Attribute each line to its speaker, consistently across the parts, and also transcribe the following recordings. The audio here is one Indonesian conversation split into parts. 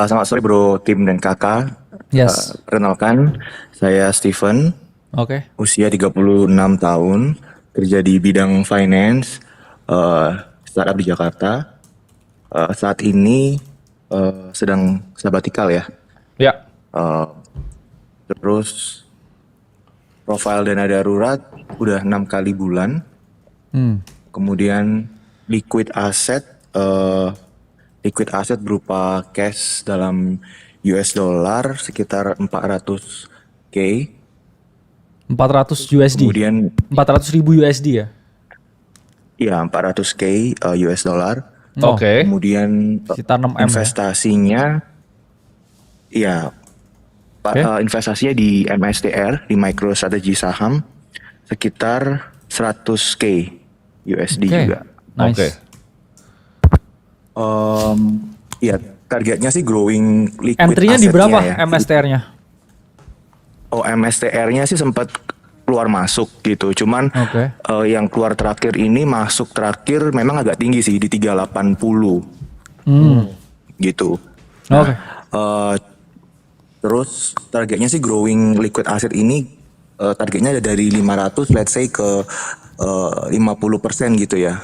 Speaker 1: Selamat sore bro, tim dan kakak.
Speaker 2: Yes.
Speaker 1: Perkenalkan, saya Steven,
Speaker 2: Oke.
Speaker 1: usia 36 tahun, kerja di bidang finance, startup di Jakarta. Saat ini sedang sabbatical ya.
Speaker 3: Ya.
Speaker 1: Terus profil dana darurat udah 6 kali bulan. Kemudian liquid asset berupa cash dalam US dollar sekitar 400k.
Speaker 2: 400 USD.
Speaker 1: Kemudian
Speaker 2: 400 ribu USD ya?
Speaker 1: ya 400k US dollar.
Speaker 3: Oke.
Speaker 1: Kemudian
Speaker 2: Sekitar 6 M ya?
Speaker 1: investasinya ya
Speaker 2: Oke.
Speaker 1: investasinya di MSTR, di MicroStrategy saham sekitar 100k USD
Speaker 2: Oke.
Speaker 1: juga.
Speaker 2: Nice.
Speaker 3: Oke.
Speaker 1: Ya targetnya sih growing liquid
Speaker 2: Entry-nya di
Speaker 1: assetnya
Speaker 2: berapa
Speaker 1: ya.
Speaker 2: MSTR-nya?
Speaker 1: Oh, MSTR-nya sih sempat keluar masuk gitu. Cuman
Speaker 2: Oke.
Speaker 1: yang keluar terakhir ini masuk terakhir memang agak tinggi sih di 380 gitu.
Speaker 2: Oke.
Speaker 1: Terus targetnya sih growing liquid asset ini targetnya ada dari 500 let's say ke 50% gitu ya.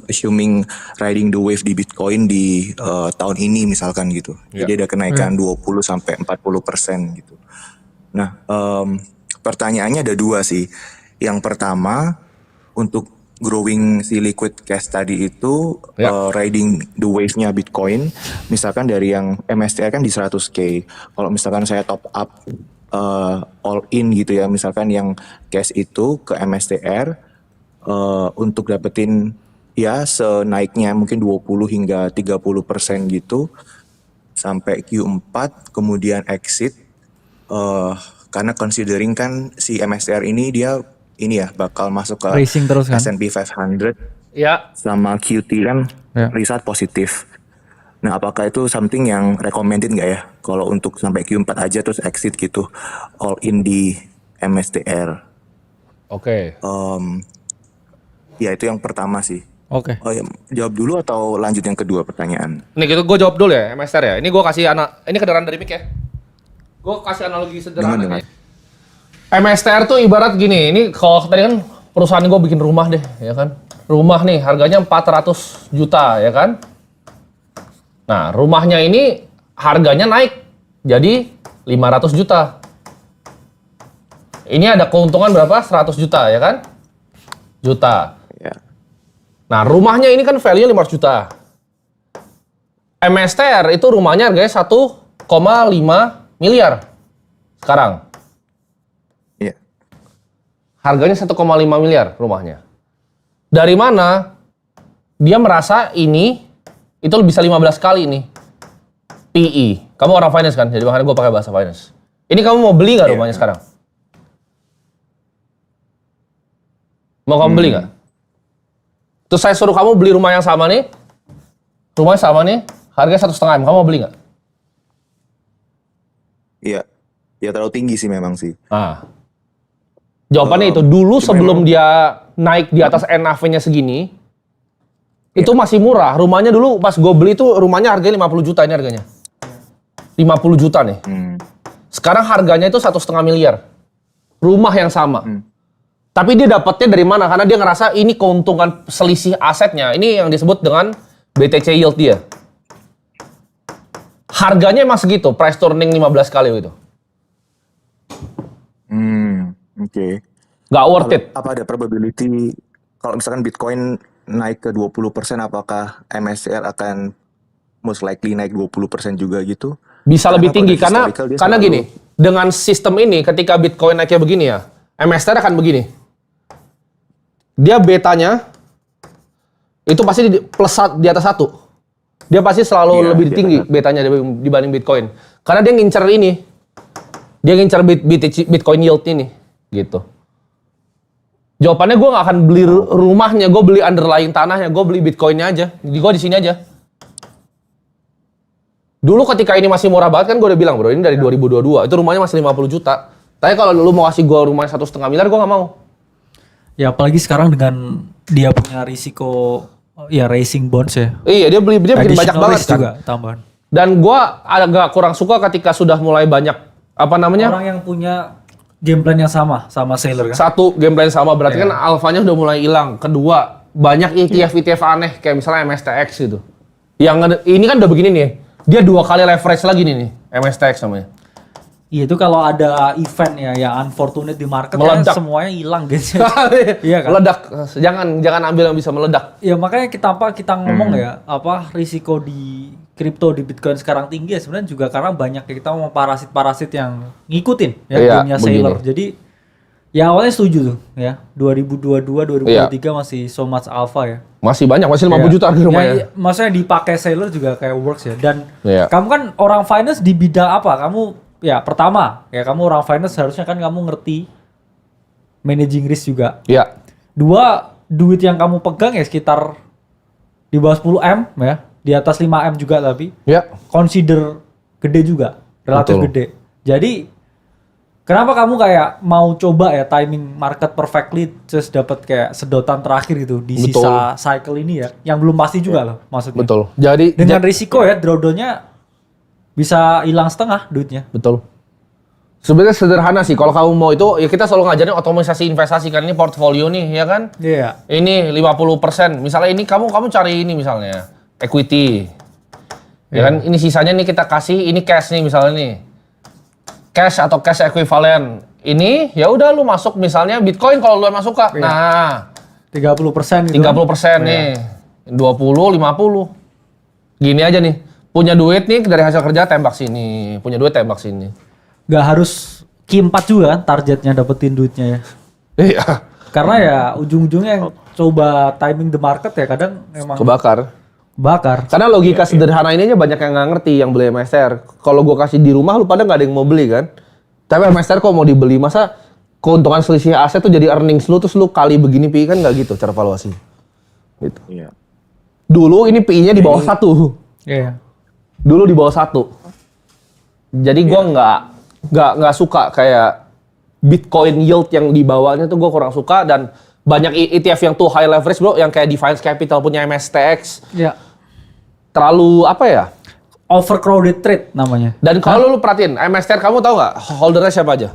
Speaker 1: Assuming riding the wave di Bitcoin di tahun ini misalkan gitu. Jadi ada kenaikan 20 sampai 40% gitu. Nah, pertanyaannya ada dua sih. Yang pertama, untuk growing si liquid cash tadi itu riding the wave-nya Bitcoin, misalkan dari yang MSTR kan di 100k. Kalau misalkan saya top up all in gitu ya, misalkan yang cash itu ke MSTR untuk dapetin ya senaiknya mungkin 20 hingga 30% gitu sampai Q4 kemudian exit. Karena considering kan si MSTR ini dia ini ya bakal masuk ke
Speaker 2: Racing terus kan?
Speaker 1: S&P 500
Speaker 3: Ya.
Speaker 1: sama QT kan
Speaker 2: Ya.
Speaker 1: riset positif. Nah, apakah itu something yang recommended nggak ya kalau untuk sampai Q4 aja terus exit gitu all in di MSTR?
Speaker 3: Oke.
Speaker 1: Ya itu yang pertama sih.
Speaker 2: Oke.
Speaker 1: Oh ya, jawab dulu atau lanjut yang kedua pertanyaan?
Speaker 3: Nih gitu gue jawab dulu ya, MSR ya. Ini gue kasih ini kedengeran dari mic ya. Gue kasih analogi sederhana
Speaker 1: Dengar.
Speaker 3: nih. MSTR tuh ibarat gini, ini kalau tadi kan perusahaan gue bikin rumah deh, ya kan. Rumah nih harganya 400 juta, ya kan. Nah, rumahnya ini harganya naik jadi 500 juta. Ini ada keuntungan berapa? 100 juta, ya kan? Juta.
Speaker 1: Ya.
Speaker 3: Nah, rumahnya ini kan value 500 juta. MSTR itu rumahnya harganya 1,5 miliar sekarang.
Speaker 1: Iya.
Speaker 3: Harganya 1,5 miliar rumahnya. Dari mana dia merasa ini itu bisa 15 kali nih PE. Kamu orang finance kan? Jadi makanya gue pakai bahasa finance. Ini kamu mau beli nggak rumahnya sekarang? Mau kamu beli nggak? Terus saya suruh kamu beli rumah yang sama nih. Rumahnya sama nih. Harganya 1,5 M. Kamu mau beli nggak?
Speaker 1: Iya. Ya terlalu tinggi sih memang sih.
Speaker 3: Nah, jawabannya itu dulu sebelum dia naik di atas NAV-nya segini, itu masih murah. Rumahnya dulu pas gue beli itu rumahnya harganya 50 juta ini harganya. 50 juta nih. Sekarang harganya itu 1,5 miliar. Rumah yang sama. Tapi dia dapatnya dari mana? Karena dia ngerasa ini keuntungan selisih asetnya. Ini yang disebut dengan BTC yield dia. Harganya emang segitu, price to earning 15 kali gitu.
Speaker 1: Oke.
Speaker 3: Nggak worth it.
Speaker 1: Apa ada probability kalau misalkan Bitcoin naik ke 20%, apakah MSCI akan most likely naik 20% juga gitu?
Speaker 3: Bisa lebih
Speaker 1: Karena
Speaker 3: tinggi
Speaker 1: pada
Speaker 3: karena
Speaker 1: historical dia
Speaker 3: gini, dengan sistem ini ketika Bitcoin naiknya begini ya, MSTR akan begini. Dia betanya itu pasti di atas 1. Dia pasti selalu lebih tinggi betanya dibanding Bitcoin. Karena dia ngincer ini. Dia ngincer Bitcoin yield ini gitu. Jawabannya gue nggak akan beli rumahnya, gue beli underlying tanahnya, gue beli Bitcoinnya aja. Gue di sini aja. Dulu ketika ini masih murah banget kan gue udah bilang bro, ini dari 2022, itu rumahnya masih 50 juta. Tapi kalau lu mau kasih gue rumahnya 1,5 miliar, gue nggak mau.
Speaker 2: Ya apalagi sekarang dengan dia punya risiko ya racing bonds ya.
Speaker 3: Iya dia bikin banyak
Speaker 2: Additional
Speaker 3: banget
Speaker 2: risk
Speaker 3: kan.
Speaker 2: juga tambahan.
Speaker 3: Dan gua agak kurang suka ketika sudah mulai banyak apa namanya?
Speaker 2: Orang yang punya game plan yang sama Sailor kan.
Speaker 3: Satu, game plan sama berarti kan alfanya udah mulai hilang. Kedua, banyak ETF aneh kayak misalnya MSTX gitu. Yang ini kan udah begini nih. Dia 2 kali leverage lagi nih MSTX namanya.
Speaker 2: Iya itu kalau ada event ya yang unfortunate di market
Speaker 3: Meledak.
Speaker 2: kan semuanya hilang gitu. Iya kan?
Speaker 3: Meledak. Jangan ambil yang bisa meledak.
Speaker 2: Ya makanya kita ngomong ya apa risiko di kripto di Bitcoin sekarang tinggi ya sebenarnya juga karena banyak kita mau parasit-parasit yang ngikutin ya
Speaker 3: Iya,
Speaker 2: gamenya
Speaker 3: begini.
Speaker 2: Sailor. Jadi ya awalnya setuju tuh ya 2022 2023 masih so much alpha ya.
Speaker 3: Masih banyak, masih 50 juta di rumahnya.
Speaker 2: Ya, maksudnya dipakai Sailor juga kayak works ya. Dan
Speaker 3: Iya.
Speaker 2: kamu kan orang finance di bidang apa? Kamu ya pertama ya kamu orang finance harusnya kan kamu ngerti managing risk juga.
Speaker 3: Iya.
Speaker 2: Dua, duit yang kamu pegang ya sekitar di bawah 10 M ya, di atas 5 M juga tapi
Speaker 3: Iya.
Speaker 2: consider gede juga, relatif
Speaker 3: Betul.
Speaker 2: gede. Jadi kenapa kamu kayak mau coba ya timing market perfectly terus dapat kayak sedotan terakhir gitu di
Speaker 3: Betul.
Speaker 2: sisa cycle ini ya, yang belum pasti juga loh maksudnya.
Speaker 3: Betul. Jadi
Speaker 2: Dengan risiko ya drawdown-nya bisa hilang setengah duitnya.
Speaker 3: betul. Sebenarnya sederhana sih kalau kamu mau itu ya kita selalu ngajarin otomatisasi investasi kan ini portfolio nih ya kan.
Speaker 2: Iya.
Speaker 3: Ini 50%. Misalnya ini kamu cari ini misalnya equity. Ya kan ini sisanya nih kita kasih ini cash nih misalnya nih. Cash atau cash equivalent. Ini ya udah lu masuk misalnya Bitcoin kalau lu emang suka.
Speaker 2: Iya.
Speaker 3: Nah,
Speaker 2: 30% gitu.
Speaker 3: 30% nih. 20, 50. Gini aja nih. Punya duit nih dari hasil kerja tembak sini. Punya duit tembak sini.
Speaker 2: Gak harus Q4 juga kan targetnya dapetin duitnya ya.
Speaker 3: Iya.
Speaker 2: Karena ya ujung-ujungnya yang coba timing the market ya kadang emang
Speaker 3: Kebakar.
Speaker 2: bakar.
Speaker 3: Karena logika sederhana ini aja banyak yang nggak ngerti yang beli MSR. Kalau gua kasih di rumah lu pada nggak ada yang mau beli kan. Tapi MSR kok mau dibeli masa keuntungan selisih aset tuh jadi earnings lu terus lu kali begini PI kan nggak gitu cara valuasi. Gitu.
Speaker 1: Iya.
Speaker 3: Dulu ini PI-nya di bawah 1.
Speaker 2: Iya.
Speaker 3: Dulu di bawah 1. Jadi gua nggak suka kayak Bitcoin yield yang di bawahnya tuh gua kurang suka dan banyak ETF yang tuh high leverage bro yang kayak Defiance Capital punya MSTX
Speaker 2: Ya.
Speaker 3: terlalu apa ya?
Speaker 2: Overcrowded trade namanya.
Speaker 3: Dan kalau lu perhatiin, MSTR kamu tahu nggak holdernya siapa aja?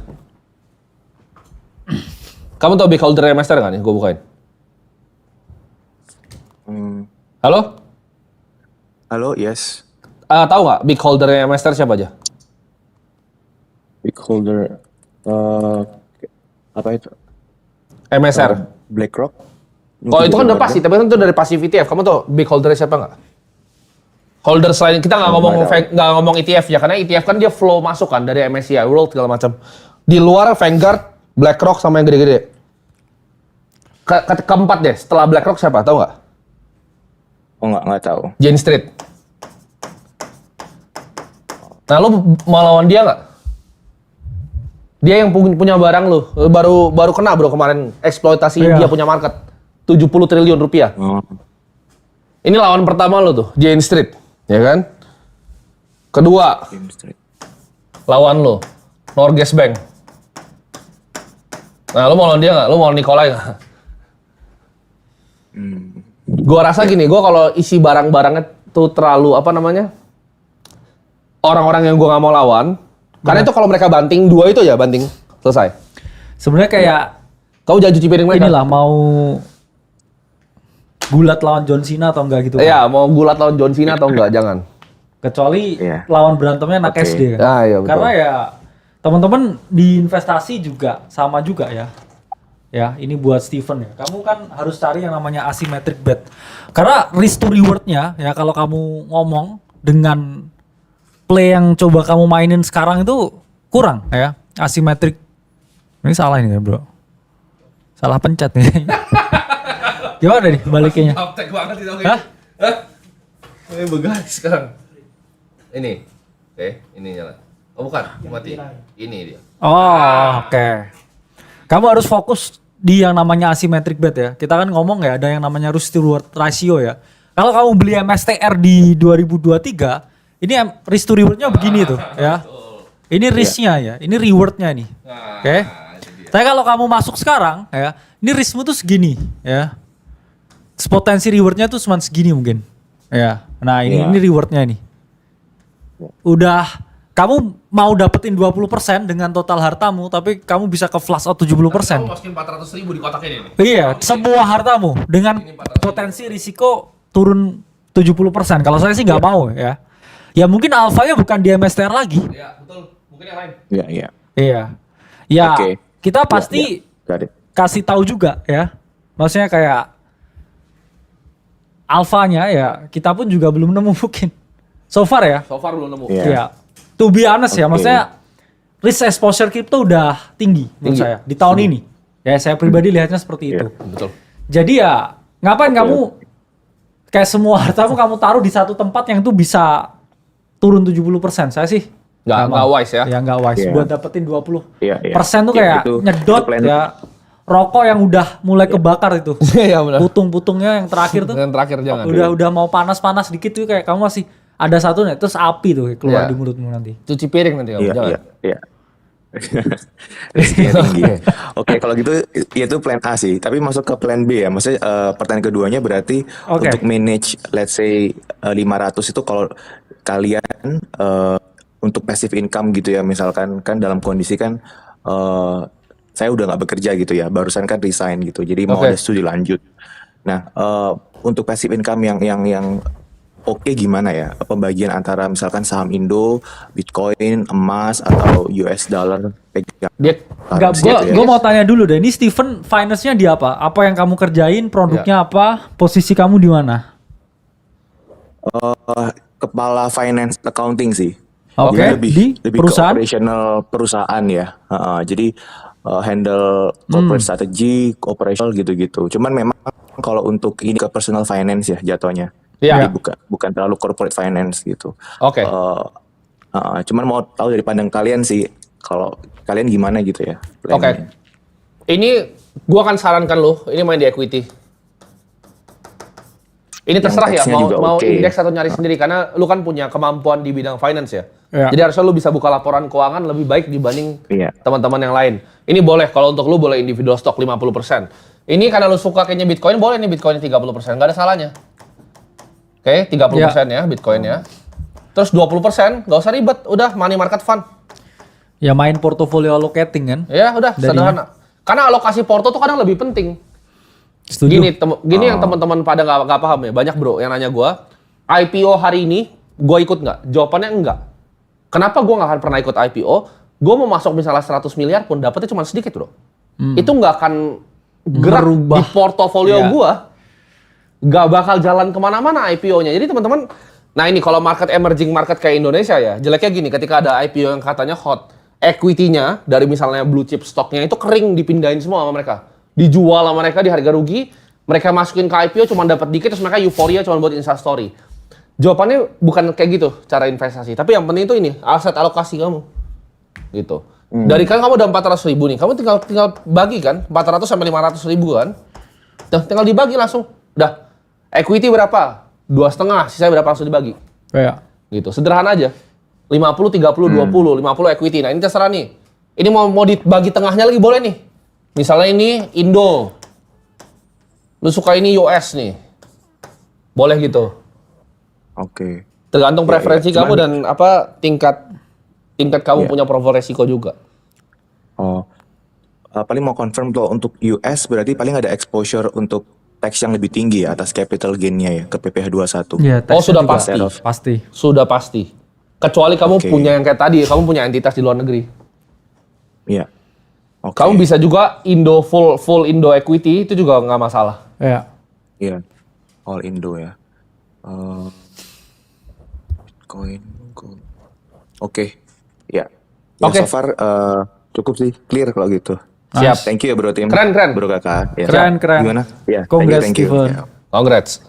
Speaker 3: Kamu tahu big holder MSTR nggak nih? Gue bukain. Halo?
Speaker 1: Halo, yes.
Speaker 3: Tahu nggak big holdernya MSTR siapa aja?
Speaker 1: Big holder. Apa itu?
Speaker 3: MSR.
Speaker 1: BlackRock.
Speaker 3: Kalau itu kan udah pasti, tapi kan itu dari passive ETF. Kamu tahu big holdernya siapa nggak? Holder selain kita nggak ngomong ETF ya, karena ETF kan dia flow masuk kan dari MSCI World segala macam. Di luar Vanguard, BlackRock sama yang gede-gede. Keempat deh, setelah BlackRock siapa? Tahu nggak?
Speaker 1: Oh nggak tahu.
Speaker 3: Jane Street. Nah, lu mau lawan dia nggak? Dia yang punya barang lu. Baru kena bro kemarin eksploitasi
Speaker 2: Iya.
Speaker 3: dia punya market. 70 triliun rupiah.
Speaker 1: Oh.
Speaker 3: Ini lawan pertama lu tuh, Jane Street. Ya kan? Kedua,
Speaker 1: Game Street.
Speaker 3: lawan lu, Norges Bank. Nah, lu mau lawan dia nggak? Lu mau lawan Nikolai nggak? Gua rasa gini, gua kalau isi barang-barangnya tuh terlalu apa namanya? Orang-orang yang gua nggak mau lawan, karena itu kalau mereka banting dua itu ya banting selesai.
Speaker 2: Sebenarnya kayak
Speaker 3: Kau jangan cuci piring mereka.
Speaker 2: inilah mau gulat lawan John Cena atau enggak gitu kan.
Speaker 3: Iya, mau gulat lawan John Cena atau enggak, jangan.
Speaker 2: Kecuali
Speaker 1: Iya.
Speaker 2: lawan berantemnya anak
Speaker 1: Oke.
Speaker 2: SD kan.
Speaker 3: Ah, iya, betul.
Speaker 2: Karena ya teman-teman di investasi juga sama juga ya. Ya, ini buat Steven ya. Kamu kan harus cari yang namanya asymmetric bet. Karena risk to reward-nya ya kalau kamu ngomong dengan play yang coba kamu mainin sekarang itu kurang ya. Asymmetric. Ini salah ini ya, Bro. Salah pencet nih. Gimana nih baliknya?
Speaker 3: Aptek banget itu.
Speaker 2: Hah?
Speaker 3: Ini begal sekarang. Ini. Oke, ini nyala. Oh, bukan, mati. Ini dia.
Speaker 2: Oh, oke. Kamu harus fokus di yang namanya asymmetric bet ya. Kita kan ngomong ya ada yang namanya risk to reward ratio ya. Kalau kamu beli MSTR di 2023, ini risk to rewardnya begini tuh ya. Ini risknya ya, ini rewardnya nih. Oke. Tapi kalau kamu masuk sekarang ya, ini riskmu tuh segini ya. Potensi rewardnya tuh cuma segini mungkin. Ya. Nah ini rewardnya nih. udah kamu mau dapetin 20% dengan total hartamu, tapi kamu bisa ke flush out 70%.
Speaker 3: masukin 400.000 di kotak ini nih.
Speaker 2: Iya, semua hartamu dengan potensi risiko turun 70%. Kalau saya sih nggak mau ya. Ya mungkin alfanya bukan di MSTR lagi.
Speaker 3: Ya, betul. Mungkin yang lain.
Speaker 1: Iya, iya.
Speaker 2: Iya. Ya,
Speaker 1: Oke.
Speaker 2: kita pasti
Speaker 1: Got it.
Speaker 2: kasih tahu juga ya. Maksudnya kayak alfanya ya kita pun juga belum nemu mungkin. So far ya.
Speaker 3: So far belum nemu.
Speaker 1: Iya.
Speaker 2: Ya. To be honest ya,
Speaker 1: Oke.
Speaker 2: maksudnya risk exposure crypto udah tinggi menurut saya di tahun ini. Ya saya pribadi lihatnya seperti itu.
Speaker 3: Betul.
Speaker 2: Jadi ya ngapain kamu kayak semua hartamu kamu taruh di satu tempat yang itu bisa turun 70%. Saya sih
Speaker 3: Nggak
Speaker 2: mau.
Speaker 3: wise ya.
Speaker 2: Ya nggak wise.
Speaker 1: Iya.
Speaker 2: Buat dapetin 20%
Speaker 1: Iya, iya.
Speaker 2: tuh
Speaker 1: Iya,
Speaker 2: kayak
Speaker 1: itu
Speaker 2: nyedot
Speaker 1: plan.
Speaker 2: ya. Rokok yang udah mulai kebakar itu.
Speaker 3: Iya benar.
Speaker 2: Putung-putungnya yang terakhir tuh.
Speaker 3: Yang terakhir jangan.
Speaker 2: Udah mau panas-panas dikit tuh kayak kamu masih ada satu nih terus api tuh keluar
Speaker 3: Iya.
Speaker 2: di mulutmu nanti.
Speaker 3: Cuci piring nanti kamu,
Speaker 1: Iya,
Speaker 3: jangan.
Speaker 1: iya, iya. Risknya tinggi. Oke, kalau gitu ya itu plan A sih. Tapi masuk ke plan B ya. Maksudnya pertanyaan keduanya berarti
Speaker 2: Oke.
Speaker 1: untuk manage let's say 500 itu kalau kalian untuk passive income gitu ya, misalkan kan dalam kondisi kan saya udah nggak bekerja gitu ya, barusan kan resign gitu. Jadi mau
Speaker 3: Oke.
Speaker 1: ada studi lanjut. Nah, untuk passive income yang oke gimana ya pembagian antara misalkan saham Indo, Bitcoin, emas atau US dollar pegang
Speaker 3: Dia
Speaker 2: Enggak,
Speaker 1: currency gitu ya.
Speaker 2: gue mau tanya dulu deh. Ini Steven finance-nya di apa? Apa yang kamu kerjain? Produknya apa? Posisi kamu di mana?
Speaker 1: Kepala finance accounting sih.
Speaker 2: Oke,
Speaker 1: Jadi lebih
Speaker 2: di
Speaker 1: lebih
Speaker 2: perusahaan?
Speaker 1: ke operational perusahaan ya. Jadi handle corporate strategy, operational gitu-gitu. Cuman memang kalau untuk ini ke personal finance ya jatuhnya.
Speaker 3: Iya.
Speaker 1: Jadi bukan terlalu corporate finance gitu.
Speaker 3: Oke.
Speaker 1: Cuman mau tahu dari pandang kalian sih, kalau kalian gimana gitu ya?
Speaker 3: Oke.
Speaker 1: plannya.
Speaker 3: Ini gua akan sarankan lo, ini main di equity. Ini terserah ya,
Speaker 1: teksnya juga
Speaker 3: mau
Speaker 1: oke.
Speaker 3: indeks atau nyari sendiri karena lu kan punya kemampuan di bidang finance ya.
Speaker 2: Iya.
Speaker 3: Jadi harusnya lu bisa buka laporan keuangan lebih baik dibanding
Speaker 1: Iya.
Speaker 3: teman-teman yang lain. Ini boleh kalau untuk lu boleh individual stock 50%. Ini karena lu suka kayaknya Bitcoin, boleh nih Bitcoin 30%, nggak ada salahnya. Oke, 30% ya Bitcoin ya. Terus 20% nggak usah ribet, udah money market fund.
Speaker 2: Ya main portfolio allocating kan?
Speaker 3: Ya udah
Speaker 2: Dari-
Speaker 3: sederhana. Karena alokasi porto tuh kadang lebih penting.
Speaker 2: Setuju.
Speaker 3: Gini yang teman-teman pada nggak paham ya. Banyak bro yang nanya gua, IPO hari ini gua ikut nggak? Jawabannya enggak. Kenapa gua nggak akan pernah ikut IPO? Gua mau masuk misalnya 100 miliar pun dapetnya cuma sedikit bro. Itu nggak akan gerak
Speaker 2: Merubah.
Speaker 3: di portofolio
Speaker 2: Iya.
Speaker 3: gua. Nggak bakal jalan kemana-mana IPO-nya. Jadi teman-teman, nah ini kalau market emerging market kayak Indonesia ya, jeleknya gini, ketika ada IPO yang katanya hot, equity-nya dari misalnya blue chip stocknya itu kering dipindahin semua sama mereka. Dijual sama mereka di harga rugi, mereka masukin ke IPO cuma dapat dikit, terus mereka euforia cuma buat instastory. Jawabannya bukan kayak gitu cara investasi, tapi yang penting itu ini, aset alokasi kamu. Gitu. Dari kan kamu udah 400.000 nih, kamu tinggal bagi kan, 400 sampai 500.000 kan. Tinggal dibagi langsung. Udah. Equity berapa? 2,5, sisa berapa langsung dibagi.
Speaker 2: Kayak
Speaker 3: Gitu. Sederhana aja. 50, 30, 20, 50 equity. Nah, ini terserah nih. Ini mau dibagi tengahnya lagi boleh nih. Misalnya ini Indo. Lu suka ini US nih. Boleh gitu.
Speaker 1: Oke.
Speaker 3: Tergantung
Speaker 1: Ya,
Speaker 3: preferensi
Speaker 1: ya.
Speaker 3: kamu dan apa tingkat kamu
Speaker 1: Ya.
Speaker 3: punya profil resiko juga.
Speaker 1: Oh, paling mau confirm tuh untuk US berarti paling ada exposure untuk tax yang lebih tinggi ya atas capital gain-nya ya ke PPh 21.
Speaker 2: ya,
Speaker 3: Oh,
Speaker 2: teksnya
Speaker 3: sudah
Speaker 2: juga
Speaker 3: pasti.
Speaker 2: Pasti.
Speaker 3: Sudah pasti. Kecuali kamu
Speaker 1: Oke.
Speaker 3: punya yang kayak tadi, kamu punya entitas di luar negeri.
Speaker 1: Iya. Oke.
Speaker 3: Kamu bisa juga Indo full Indo equity itu juga nggak masalah.
Speaker 2: Ya.
Speaker 1: Iya. All Indo ya. Bitcoin. Gold. Oke. Ya. Ya,
Speaker 3: Oke.
Speaker 1: so far cukup sih clear kalau gitu.
Speaker 3: Siap.
Speaker 1: Thank you ya bro tim.
Speaker 3: Keren.
Speaker 1: Bro kakak. Ya.
Speaker 2: Keren.
Speaker 1: Gimana? Ya.
Speaker 2: Congrats,
Speaker 1: thank you.
Speaker 2: Steven.
Speaker 1: Ya.
Speaker 3: Congrats.